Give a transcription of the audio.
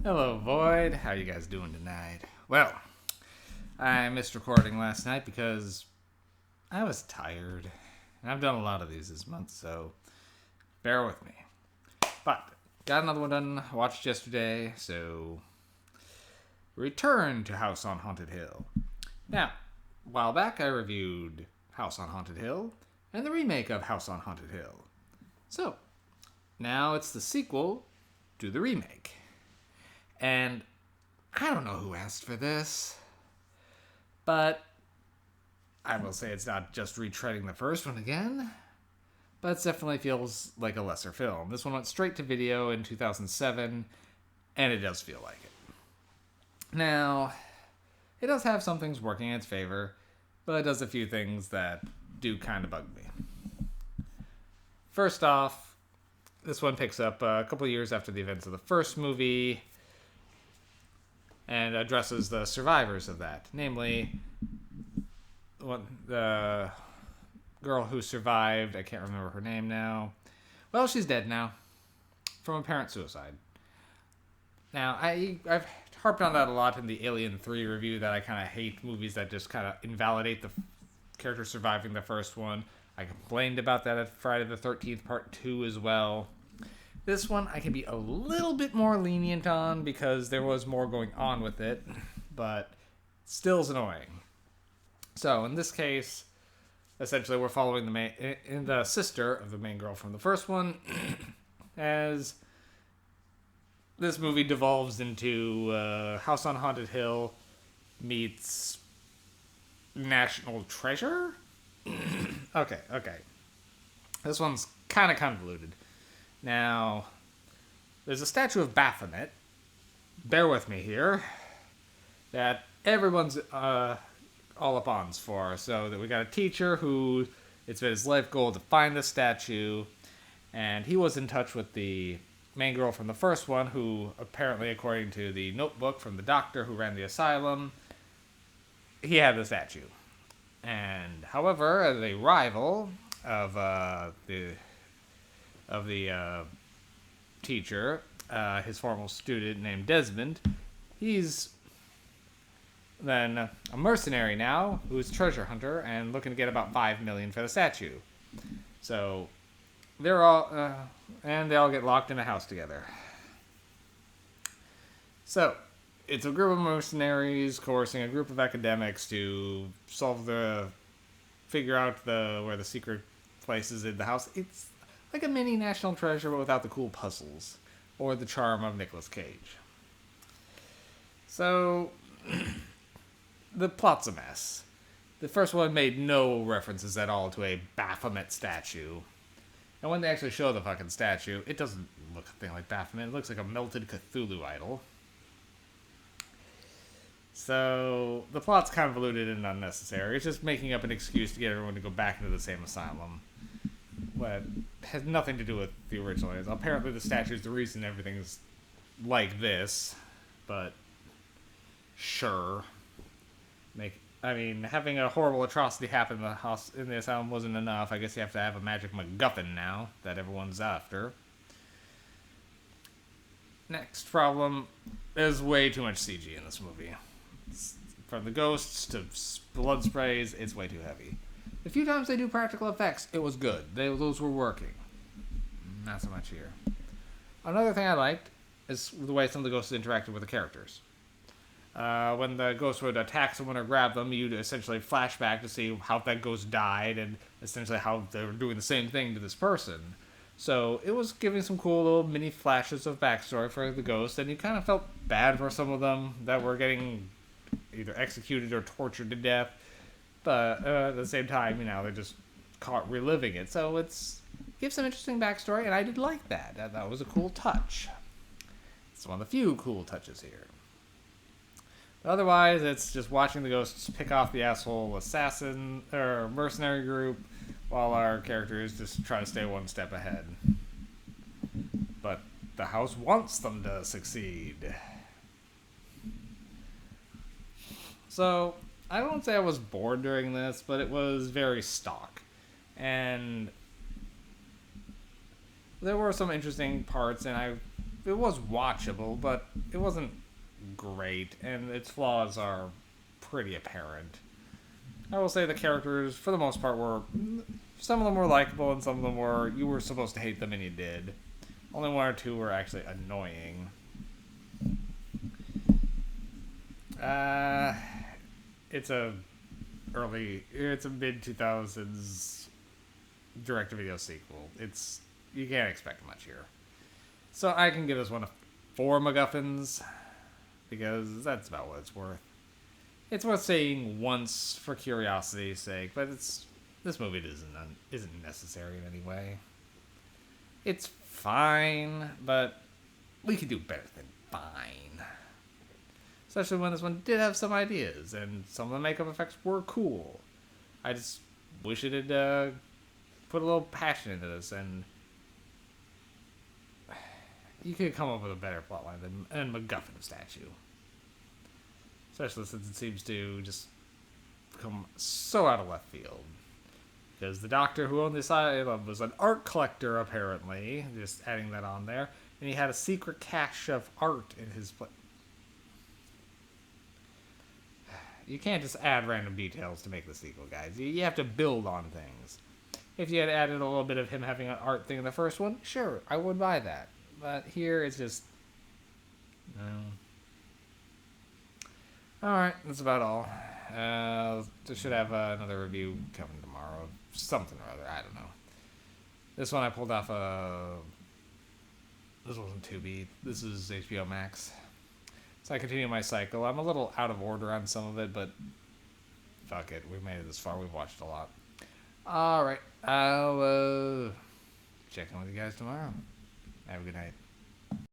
Hello, Void. How you guys doing tonight? Well, I missed recording last night because I was tired. And I've done a lot of these this month, so bear with me. But got another one done, watched yesterday, so return to House on Haunted Hill. Now, a while back I reviewed House on Haunted Hill and the remake of House on Haunted Hill. So, now it's the sequel to the remake. And I don't know who asked for this, but I will say it's not just retreading the first one again, but it definitely feels like a lesser film. This one went straight to video in 2007, and it does feel like it. Now, it does have some things working in its favor, but it does a few things that do kind of bug me. First off, this one picks up a couple of years after the events of the first movie and addresses the survivors of that. Namely, the girl who survived, I can't remember her name now. Well, she's dead now from apparent suicide. Now, I've harped on that a lot in the Alien 3 review, that I kind of hate movies that just kind of invalidate the character surviving the first one. I complained about that at Friday the 13th Part 2 as well. This one I can be a little bit more lenient on because there was more going on with it, but still is annoying. So in this case, essentially we're following the sister of the main girl from the first one as this movie devolves into House on Haunted Hill meets National Treasure? Okay. This one's kind of convoluted. Now, there's a statue of Baphomet, bear with me here, that everyone's all up ons for. So that we got a teacher who, it's his life goal to find the statue, and he was in touch with the main girl from the first one, who apparently, according to the notebook from the doctor who ran the asylum, he had the statue. And however, the rival of the teacher, his former student named Desmond, he's then a mercenary now who's a treasure hunter and looking to get about $5 million for the statue. So they're all and they all get locked in a house together. So it's a group of mercenaries coercing a group of academics to figure out where the secret place is in the house. It's like a mini National Treasure, but without the cool puzzles or the charm of Nicolas Cage. So, the plot's a mess. The first one made no references at all to a Baphomet statue. And when they actually show the fucking statue, it doesn't look a thing like Baphomet. It looks like a melted Cthulhu idol. So, the plot's convoluted and unnecessary. It's just making up an excuse to get everyone to go back into the same asylum. But has nothing to do with the original. Apparently the statue is the reason everything's like this, but sure. Having a horrible atrocity happen in the asylum wasn't enough. I guess you have to have a magic MacGuffin now that everyone's after. Next problem, there's way too much CG in this movie. From the ghosts to blood sprays, it's way too heavy. The few times they do practical effects, it was good. Those were working. Not so much here. Another thing I liked is the way some of the ghosts interacted with the characters. When the ghost would attack someone or grab them, you'd essentially flash back to see how that ghost died and essentially how they were doing the same thing to this person. So it was giving some cool little mini flashes of backstory for the ghosts, and you kind of felt bad for some of them that were getting either executed or tortured to death. But at the same time, they're just caught reliving it. So gives some interesting backstory, and I did like that. That was a cool touch. It's one of the few cool touches here. But otherwise, it's just watching the ghosts pick off the asshole assassin or mercenary group, while our characters just try to stay one step ahead. But the house wants them to succeed. So I won't say I was bored during this, but it was very stock. And there were some interesting parts, and I it was watchable, but it wasn't great, and its flaws are pretty apparent. I will say the characters, for the most part, were some of them were likable, and some of them were you were supposed to hate them and you did. Only one or two were actually annoying. Uh, it's a mid 2000s direct to video sequel. You can't expect much here. So I can give this one a 4 MacGuffins because that's about what it's worth. It's worth saying once for curiosity's sake, but this movie isn't necessary in any way. It's fine, but we could do better than fine. Especially when this one did have some ideas, and some of the makeup effects were cool. I just wish it had put a little passion into this, and you could come up with a better plotline than MacGuffin statue. Especially since it seems to just come so out of left field. Because the doctor who owned this island was an art collector, apparently. Just adding that on there. And he had a secret cache of art in his place. You can't just add random details to make the sequel, guys. You have to build on things. If you had added a little bit of him having an art thing in the first one, sure, I would buy that. But here, it's just... No. Alright, that's about all. I should have another review coming tomorrow. Something or other, I don't know. This one I pulled off this wasn't Tubi. This is HBO Max. So I continue my cycle. I'm a little out of order on some of it, but fuck it. We've made it this far. We've watched a lot. Alright. I'll check in with you guys tomorrow. Have a good night.